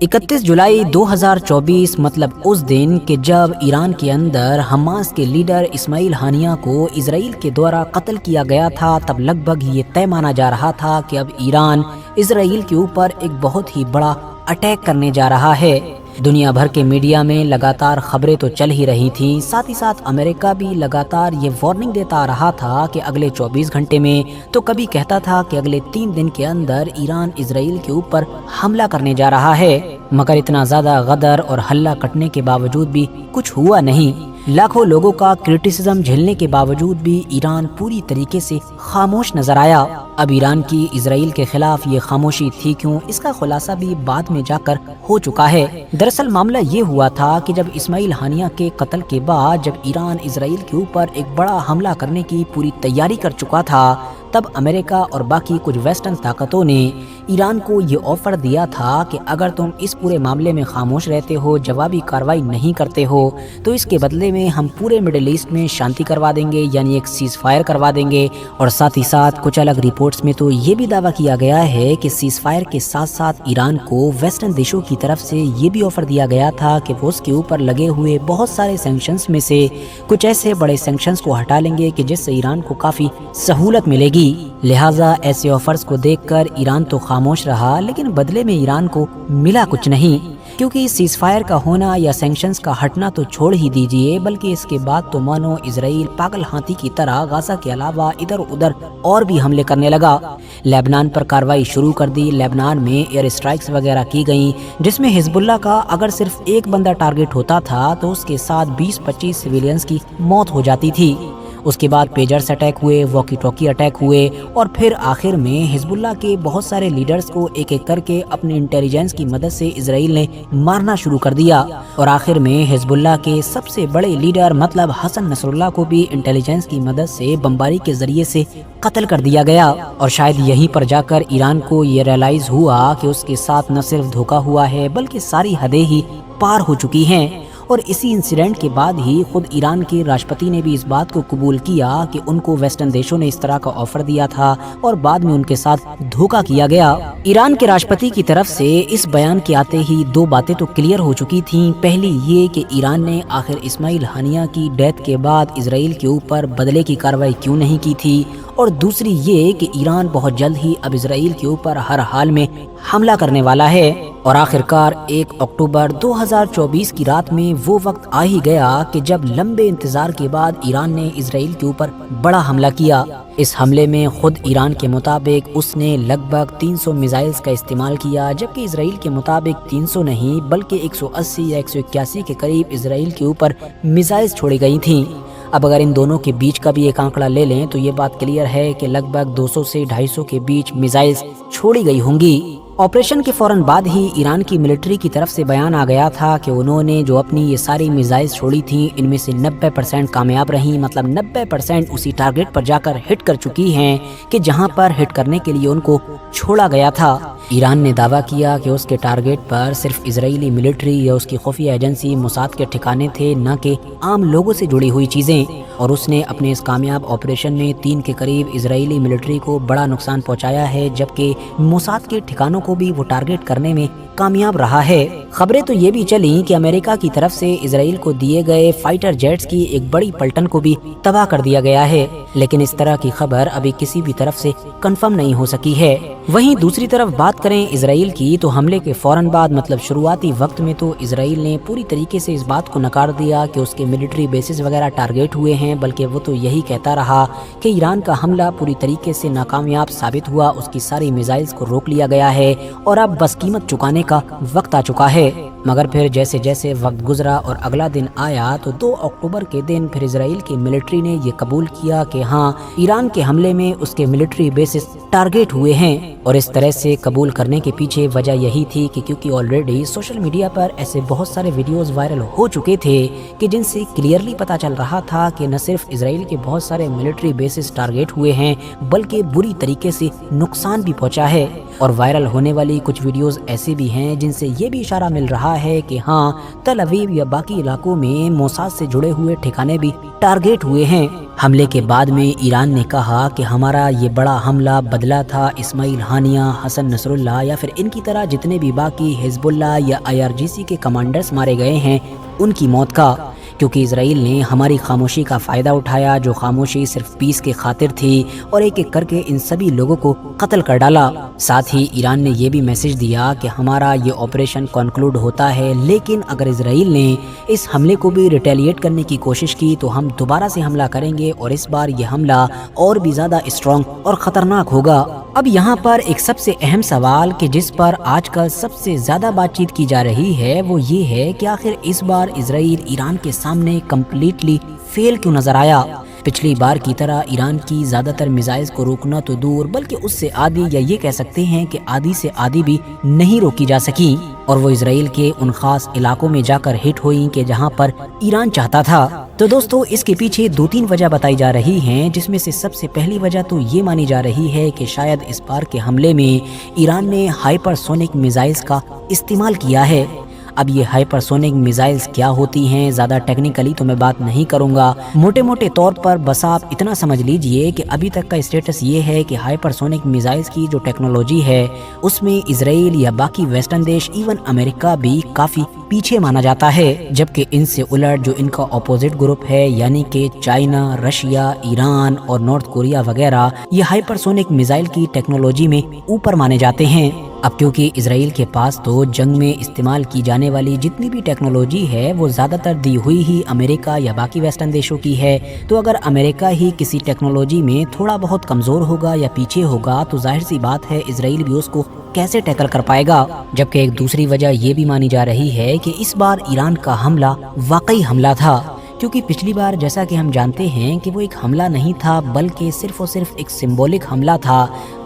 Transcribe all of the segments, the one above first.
31 जुलाई 2024 मतलब उस दिन कि जब ईरान के अंदर हमास के लीडर इस्माइल हानिया को इजराइल के द्वारा कत्ल किया गया था, तब लगभग ये तय माना जा रहा था कि अब ईरान इजराइल के ऊपर एक बहुत ही बड़ा अटैक करने जा रहा है। दुनिया भर के मीडिया में लगातार खबरें तो चल ही रही थीं, साथ ही साथ अमेरिका भी लगातार ये वार्निंग देता आ रहा था कि अगले 24 घंटे में, तो कभी कहता था कि अगले 3 दिन के अंदर ईरान इजराइल के ऊपर हमला करने जा रहा है। मगर इतना ज्यादा गदर और हल्ला कटने के बावजूद भी कुछ हुआ नहीं। लाखों लोगों का क्रिटिसिज्म झेलने के बावजूद भी ईरान पूरी तरीके से खामोश नजर आया। अब ईरान की इजराइल के खिलाफ ये खामोशी थी क्यों, इसका खुलासा भी बाद में जाकर हो चुका है। दरअसल मामला ये हुआ था कि जब इस्माइल हानिया के कत्ल के बाद जब ईरान इजराइल के ऊपर एक बड़ा हमला करने की पूरी तैयारी कर चुका था, तब अमेरिका और बाकी कुछ वेस्टर्न ताकतों ने ईरान को ये ऑफर दिया था कि अगर तुम इस पूरे मामले में खामोश रहते हो, जवाबी कार्रवाई नहीं करते हो, तो इसके बदले में हम पूरे मिडिल ईस्ट में शांति करवा देंगे, यानी एक सीज फायर करवा देंगे। और साथ ही साथ कुछ अलग रिपोर्ट्स में तो ये भी दावा किया गया है कि सीज फायर के साथ साथ ईरान को वेस्टर्न देशों की तरफ से ये भी ऑफर दिया गया था कि वो उसके ऊपर लगे हुए बहुत सारे सैंक्शंस में से कुछ ऐसे बड़े सैंक्शंस को हटा लेंगे कि जिससे ईरान को काफी सहूलत मिलेगी। लिहाजा ऐसे ऑफर्स को देखकर ईरान तो खामोश रहा, लेकिन बदले में ईरान को मिला कुछ नहीं, क्योंकि सीज फायर का होना या सैंक्शंस का हटना तो छोड़ ही दीजिए, बल्कि इसके बाद तो मानो इजराइल पागल हाथी की तरह गाजा के अलावा इधर उधर और भी हमले करने लगा। लेबनान पर कार्रवाई शुरू कर दी, लेबनान में एयर स्ट्राइक्स वगैरह की गई, जिसमें हिजबुल्लाह का अगर सिर्फ एक बंदा टारगेट होता था तो उसके साथ 20-25 सिविलियंस की मौत हो जाती थी। उसके बाद पेजर्स अटैक हुए, वॉकी टॉकी अटैक हुए, और फिर आखिर में हिजबुल्लाह के बहुत सारे लीडर्स को एक एक करके अपने इंटेलिजेंस की मदद से इजराइल ने मारना शुरू कर दिया। और आखिर में हिजबुल्लाह के सबसे बड़े लीडर मतलब हसन नसरुल्लाह को भी इंटेलिजेंस की मदद से बमबारी के जरिए से कत्ल कर दिया गया। और शायद यहीं पर जाकर ईरान को ये रियलाइज हुआ कि उसके साथ न सिर्फ धोखा हुआ है बल्कि सारी हदें ही पार हो चुकी हैं। और इसी इंसिडेंट के बाद ही खुद ईरान के राष्ट्रपति ने भी इस बात को कबूल किया कि उनको वेस्टर्न देशों ने इस तरह का ऑफर दिया था और बाद में उनके साथ धोखा किया गया। ईरान के राष्ट्रपति की तरफ से इस बयान के आते ही दो बातें तो क्लियर हो चुकी थीं। पहली ये कि ईरान ने आखिर इस्माइल हानिया की डेथ के बाद इजराइल के ऊपर बदले की कार्रवाई क्यों नहीं की थी, और दूसरी ये कि ईरान बहुत जल्द ही अब इजराइल के ऊपर हर हाल में हमला करने वाला है। और आखिरकार 1 अक्टूबर 2024 की रात में वो वक्त आ ही गया कि जब लंबे इंतजार के बाद ईरान ने इजराइल के ऊपर बड़ा हमला किया। इस हमले में खुद ईरान के मुताबिक उसने लगभग 300 मिसाइल्स का इस्तेमाल किया, जबकि इजराइल के मुताबिक 300 नहीं बल्कि 180 या 181 के करीब इजराइल के ऊपर मिसाइल्स छोड़ी गई थीं। अब अगर इन दोनों के बीच का भी एक आंकड़ा ले लें तो ये बात क्लियर है कि लगभग 200 से 250 के बीच मिसाइल्स छोड़ी गई होंगी। ऑपरेशन के फौरन बाद ही ईरान की मिलिट्री की तरफ से बयान आ गया था कि उन्होंने जो अपनी ये सारी मिसाइल्स छोड़ी थी इनमें से 90% कामयाब रही, मतलब 90% उसी टारगेट पर जाकर हिट कर चुकी हैं कि जहां पर हिट करने के लिए उनको छोड़ा गया था। ईरान ने दावा किया कि उसके टारगेट पर सिर्फ इजरायली मिलिट्री या उसकी खुफिया एजेंसी मोसाद के ठिकाने थे, न कि आम लोगों से जुड़ी हुई चीजें। और उसने अपने इस कामयाब ऑपरेशन में 3 के करीब इजरायली मिलिट्री को बड़ा नुकसान पहुंचाया है, जबकि मोसाद के ठिकानों को भी वो टारगेट करने में कामयाब रहा है। खबरें तो ये भी चली कि अमेरिका की तरफ से इजराइल को दिए गए फाइटर जेट्स की एक बड़ी पलटन को भी तबाह कर दिया गया है, लेकिन इस तरह की खबर अभी किसी भी तरफ से कंफर्म नहीं हो सकी है। वहीं दूसरी तरफ बात करें इजराइल की, तो हमले के फौरन बाद मतलब शुरुआती वक्त में तो इजराइल ने पूरी तरीके से इस बात को नकार दिया कि उसके मिलिट्री बेसिस वगैरह टारगेट हुए हैं, बल्कि वो तो यही कहता रहा कि ईरान का हमला पूरी तरीके से नाकामयाब साबित हुआ, उसकी सारी मिसाइल्स को रोक लिया गया है और अब बस कीमत चुकाने का वक्त आ चुका है। मगर फिर जैसे जैसे वक्त गुजरा और अगला दिन आया तो 2 अक्टूबर के दिन फिर इजराइल की मिलिट्री ने ये कबूल किया कि हाँ, ईरान के हमले में उसके मिलिट्री बेसिस टारगेट हुए हैं। और इस तरह से कबूल करने के पीछे वजह यही थी कि क्योंकि ऑलरेडी सोशल मीडिया पर ऐसे बहुत सारे वीडियोस वायरल हो चुके थे कि जिनसे क्लियरली पता चल रहा था कि न सिर्फ इजराइल के बहुत सारे मिलिट्री बेसिस टारगेट हुए हैं बल्कि बुरी तरीके से नुकसान भी पहुंचा है। और वायरल होने वाली कुछ वीडियोस ऐसे भी हैं जिनसे ये भी इशारा मिल रहा रहा है कि हाँ, तल अवीव या बाकी इलाकों में मोसाद से जुड़े हुए ठिकाने भी टारगेट हुए हैं। हमले के बाद में ईरान ने कहा कि हमारा ये बड़ा हमला बदला था इस्माइल हानिया, हसन नसरुल्लाह या फिर इनकी तरह जितने भी बाकी हिजबुल्लाह या IRGC के कमांडर्स मारे गए हैं उनकी मौत का, क्योंकि इजराइल ने हमारी खामोशी का फ़ायदा उठाया, जो खामोशी सिर्फ पीस के खातिर थी, और एक एक करके इन सभी लोगों को कत्ल कर डाला। साथ ही ईरान ने यह भी मैसेज दिया कि हमारा ये ऑपरेशन कंक्लूड होता है, लेकिन अगर इजराइल ने इस हमले को भी रिटेलिएट करने की कोशिश की तो हम दोबारा से हमला करेंगे और इस बार ये हमला और भी ज़्यादा स्ट्रॉन्ग और ख़तरनाक होगा। अब यहाँ पर एक सबसे अहम सवाल कि जिस पर आजकल सबसे ज़्यादा बातचीत की जा रही है वो ये है कि आखिर इस बार इजराइल ईरान के सामने कम्प्लीटली फेल क्यों नजर आया। पिछली बार की तरह ईरान की ज़्यादातर मिसाइल्स को रोकना तो दूर बल्कि उससे आधी या ये कह सकते हैं कि आधी से आधी भी नहीं रोकी जा सकी, और वो इजराइल के उन खास इलाकों में जाकर हिट हुई कि जहां पर ईरान चाहता था। तो दोस्तों, इसके पीछे 2-3 वजह बताई जा रही हैं, जिसमें से सबसे पहली वजह तो ये मानी जा रही है कि शायद इस बार के हमले में ईरान ने हाइपरसोनिक मिसाइल्स का इस्तेमाल किया है। अब ये हाइपरसोनिक मिसाइल्स क्या होती हैं, ज़्यादा टेक्निकली तो मैं बात नहीं करूंगा, मोटे मोटे तौर पर बस आप इतना समझ लीजिए कि अभी तक का स्टेटस ये है कि हाइपरसोनिक मिसाइल्स की जो टेक्नोलॉजी है उसमें इजराइल या बाकी वेस्टर्न देश, इवन अमेरिका भी काफ़ी पीछे माना जाता है, जबकि इनसे उलट जो इनका अपोजिट ग्रुप है यानी कि चाइना, रशिया, ईरान और नॉर्थ कोरिया वगैरह, ये हाइपरसोनिक मिसाइल की टेक्नोलॉजी में ऊपर माने जाते हैं। अब क्योंकि इजराइल के पास तो जंग में इस्तेमाल की जाने वाली जितनी भी टेक्नोलॉजी है वो ज़्यादातर दी हुई ही अमेरिका या बाकी वेस्टर्न देशों की है, तो अगर अमेरिका ही किसी टेक्नोलॉजी में थोड़ा बहुत कमज़ोर होगा या पीछे होगा तो जाहिर सी बात है इजराइल भी उसको कैसे टैकल कर पाएगा। जबकि एक दूसरी वजह ये भी मानी जा रही है कि इस बार ईरान का हमला वाकई हमला था, क्योंकि पिछली बार जैसा कि हम जानते हैं कि वो एक हमला नहीं था बल्कि सिर्फ और सिर्फ एक सिंबॉलिक हमला था।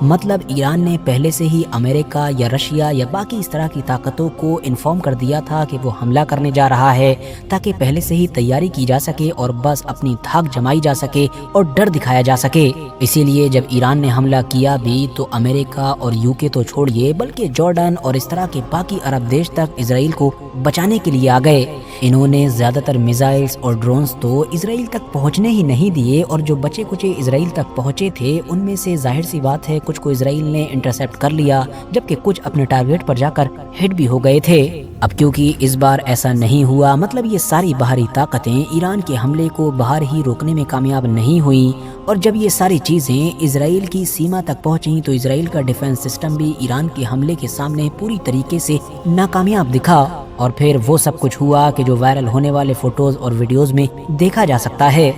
मतलब ईरान ने पहले से ही अमेरिका या रशिया या बाकी इस तरह की ताकतों को इन्फॉर्म कर दिया था कि वो हमला करने जा रहा है, ताकि पहले से ही तैयारी की जा सके और बस अपनी धाक जमाई जा सके और डर दिखाया जा सके। इसीलिए जब ईरान ने हमला किया भी तो अमेरिका और यूके तो छोड़िए बल्कि जॉर्डन और इस तरह के बाकी अरब देश तक इजराइल को बचाने के लिए आ गए। इन्होंने ज़्यादातर मिसाइल्स और ड्रोन्स तो इजराइल तक पहुंचने ही नहीं दिए, और जो बचे कुचे इजराइल तक पहुंचे थे उनमें से जाहिर सी बात है कुछ को इजराइल ने इंटरसेप्ट कर लिया, जबकि कुछ अपने टारगेट पर जाकर हिट भी हो गए थे। अब क्योंकि इस बार ऐसा नहीं हुआ, मतलब ये सारी बाहरी ताकतें ईरान के हमले को बाहर ही रोकने में कामयाब नहीं हुई, और जब ये सारी चीज़ें इजराइल की सीमा तक पहुंची तो इजराइल का डिफेंस सिस्टम भी ईरान के हमले के सामने पूरी तरीके से नाकामयाब दिखा। और फिर वो सब कुछ हुआ कि जो वायरल होने वाले फोटोज और वीडियोस में देखा जा सकता है।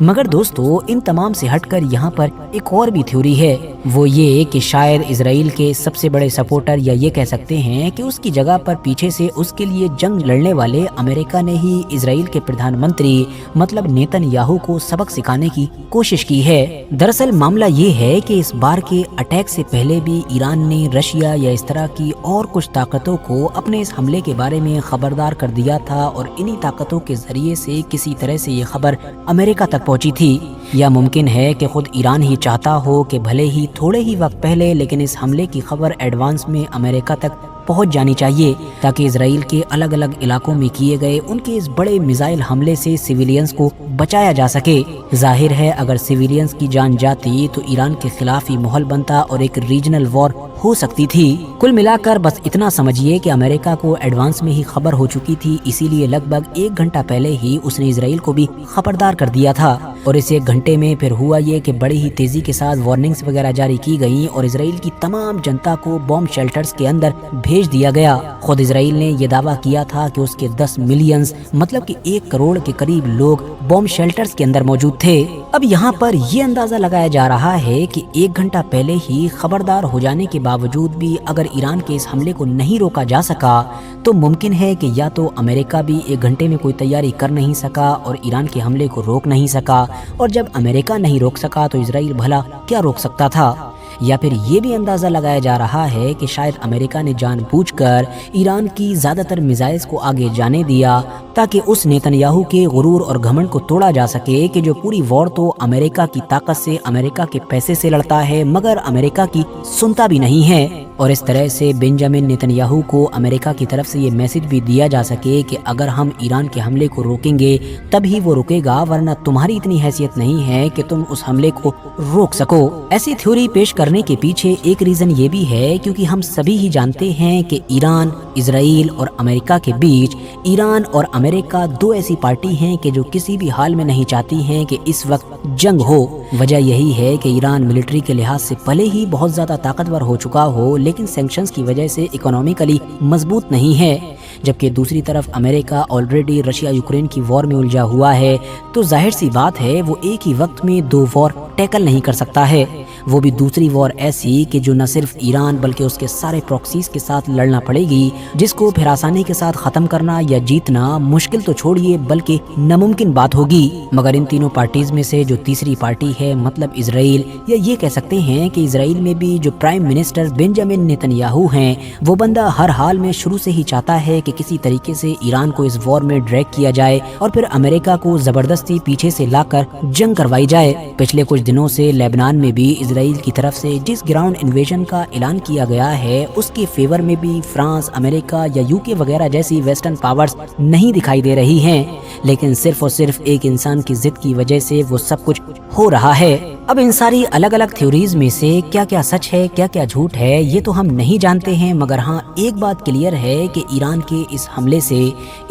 मगर दोस्तों, इन तमाम से हटकर यहाँ पर एक और भी थ्योरी है, वो ये कि शायद इजराइल के सबसे बड़े सपोर्टर या ये कह सकते हैं कि उसकी जगह पर पीछे से उसके लिए जंग लड़ने वाले अमेरिका ने ही इजराइल के प्रधानमंत्री मतलब नेतन्याहू को सबक सिखाने की कोशिश की है। दरअसल मामला ये है कि इस बार के अटैक से पहले भी ईरान ने रशिया या इस तरह की और कुछ ताकतों को अपने इस हमले के बारे में खबरदार कर दिया था, और इन्हीं ताकतों के जरिए से किसी तरह से ये खबर अमेरिका तक पहुंची थी। या मुमकिन है कि खुद ईरान ही चाहता हो कि भले ही थोड़े ही वक्त पहले लेकिन इस हमले की खबर एडवांस में अमेरिका तक पहुंच जानी चाहिए, ताकि इजराइल के अलग अलग इलाकों में किए गए उनके इस बड़े मिसाइल हमले से सिविलियंस को बचाया जा सके। जाहिर है अगर सिविलियंस की जान जाती तो ईरान के खिलाफ ही माहौल बनता और एक रीजनल वॉर हो सकती थी। कुल मिलाकर बस इतना समझिए कि अमेरिका को एडवांस में ही खबर हो चुकी थी, इसीलिए लगभग 1 घंटा पहले ही उसने इजराइल को भी खबरदार कर दिया था। और इस 1 घंटे में फिर हुआ ये कि बड़ी ही तेजी के साथ वार्निंग्स वगैरह जारी की गई और इजराइल की तमाम जनता को बॉम्ब शेल्टर्स के अंदर भेज दिया गया। खुद इजराइल ने यह दावा किया था कि उसके 10 मिलियंस मतलब कि 1 करोड़ के करीब लोग बॉम्ब शेल्टर्स के अंदर मौजूद थे। अब यहाँ पर ये अंदाजा लगाया जा रहा है कि 1 घंटा पहले ही खबरदार हो जाने के बावजूद भी अगर ईरान के इस हमले को नहीं रोका जा सका तो मुमकिन है कि या तो अमेरिका भी 1 घंटे में कोई तैयारी कर नहीं सका और ईरान के हमले को रोक नहीं सका, और जब अमेरिका नहीं रोक सका तो इजराइल भला क्या रोक सकता था। या फिर ये भी अंदाजा लगाया जा रहा है कि शायद अमेरिका ने जानबूझकर ईरान की ज्यादातर मिसाइल्स को आगे जाने दिया ताकि उस नेतन्याहू के गुरूर और घमंड को तोड़ा जा सके कि जो पूरी वॉर तो अमेरिका की ताकत से, अमेरिका के पैसे से लड़ता है, मगर अमेरिका की सुनता भी नहीं है। और इस तरह से बेंजामिन नेतन्याहू को अमेरिका की तरफ से ये मैसेज भी दिया जा सके कि अगर हम ईरान के हमले को रोकेंगे तभी वो रुकेगा, वरना तुम्हारी इतनी हैसियत नहीं है कि तुम उस हमले को रोक सको। ऐसी थ्योरी पेश करने के पीछे एक रीजन ये भी है क्योंकि हम सभी ही जानते हैं कि ईरान, इजराइल और अमेरिका के बीच ईरान और अमेरिका दो ऐसी पार्टी हैं कि जो किसी भी हाल में नहीं चाहती हैं कि इस वक्त जंग हो। वजह यही है कि ईरान मिलिट्री के लिहाज से भले ही बहुत ज्यादा ताकतवर हो चुका हो, लेकिन सैंक्शंस की वजह से इकोनॉमिकली मजबूत नहीं है, जबकि दूसरी तरफ अमेरिका ऑलरेडी रशिया यूक्रेन की वॉर में उलझा हुआ है। तो जाहिर सी बात है वो एक ही वक्त में दो वॉर टैकल नहीं कर सकता है, वो भी दूसरी वॉर ऐसी कि जो न सिर्फ ईरान बल्कि उसके सारे प्रॉक्सीज के साथ लड़ना पड़ेगी, जिसको फिर आसानी के साथ खत्म करना या जीतना मुश्किल तो छोड़िए बल्कि नामुमकिन बात होगी। मगर इन तीनों पार्टीज में से जो तीसरी पार्टी है मतलब इजराइल, या ये कह सकते हैं कि इजराइल में भी जो प्राइम मिनिस्टर बेंजामिन नेतन्याहू हैं, वो बंदा हर हाल में शुरू से ही चाहता है कि किसी तरीके से ईरान को इस वॉर में ड्रैग किया जाए और फिर अमेरिका को जबरदस्ती पीछे से लाकर जंग करवाई जाए। पिछले कुछ दिनों से लेबनान में भी इजराइल की तरफ से जिस ग्राउंड इन्वेजन का ऐलान किया गया है उसके फेवर में भी फ्रांस, अमेरिका या यूके वगैरह जैसी वेस्टर्न पावर्स नहीं दिखाई दे रही हैं, लेकिन सिर्फ और सिर्फ एक इंसान की जिद की वजह से वो सब कुछ हो रहा है। अब इन सारी अलग अलग थ्योरीज में से क्या क्या सच है क्या क्या झूठ है ये तो हम नहीं जानते हैं, मगर हाँ एक बात क्लियर है कि ईरान के इस हमले से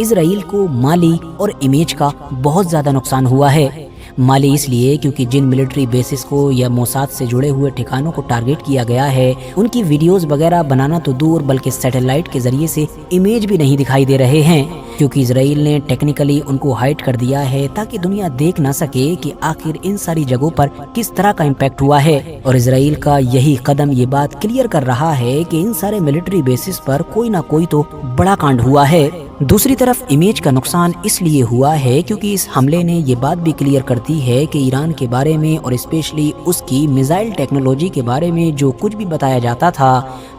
इजराइल को माली और इमेज का बहुत ज्यादा नुकसान हुआ है। माली इसलिए क्योंकि जिन मिलिट्री बेसिस को या मोसाद से जुड़े हुए ठिकानों को टारगेट किया गया है उनकी वीडियोस वगैरह बनाना तो दूर बल्कि सैटेलाइट के जरिए से इमेज भी नहीं दिखाई दे रहे हैं, क्योंकि इजराइल ने टेक्निकली उनको हाइड कर दिया है ताकि दुनिया देख ना सके कि आखिर इन सारी जगहों पर किस तरह का इम्पैक्ट हुआ है। और इजराइल का यही कदम ये बात क्लियर कर रहा है कि इन सारे मिलिट्री बेसिस पर कोई ना कोई तो बड़ा कांड हुआ है। दूसरी तरफ इमेज का नुकसान इसलिए हुआ है क्योंकि इस हमले ने ये बात भी क्लियर करती है कि ईरान के बारे में और स्पेशली उसकी मिसाइल टेक्नोलॉजी के बारे में जो कुछ भी बताया जाता था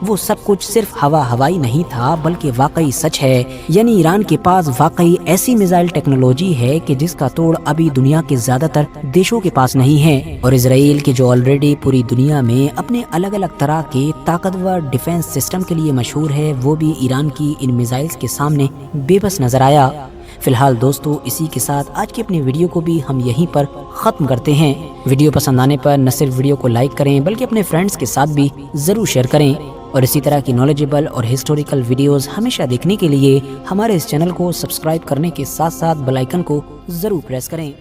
वो सब कुछ सिर्फ हवाई नहीं था बल्कि वाकई सच है। यानी ईरान के पास वाकई ऐसी मिसाइल टेक्नोलॉजी है कि जिसका तोड़ अभी दुनिया के ज्यादातर देशों के पास नहीं है। और इजराइल के जो ऑलरेडी पूरी दुनिया में अपने अलग अलग तरह के ताकतवर डिफेंस सिस्टम के लिए मशहूर है, वो भी ईरान की इन मिसाइल्स के सामने बेबस नजर आया। फिलहाल दोस्तों इसी के साथ आज की अपनी वीडियो को भी हम यहीं पर ख़त्म करते हैं। वीडियो पसंद आने पर न सिर्फ वीडियो को लाइक करें बल्कि अपने फ्रेंड्स के साथ भी ज़रूर शेयर करें, और इसी तरह की नॉलेजेबल और हिस्टोरिकल वीडियोस हमेशा देखने के लिए हमारे इस चैनल को सब्सक्राइब करने के साथ साथ बेल आइकन को ज़रूर प्रेस करें।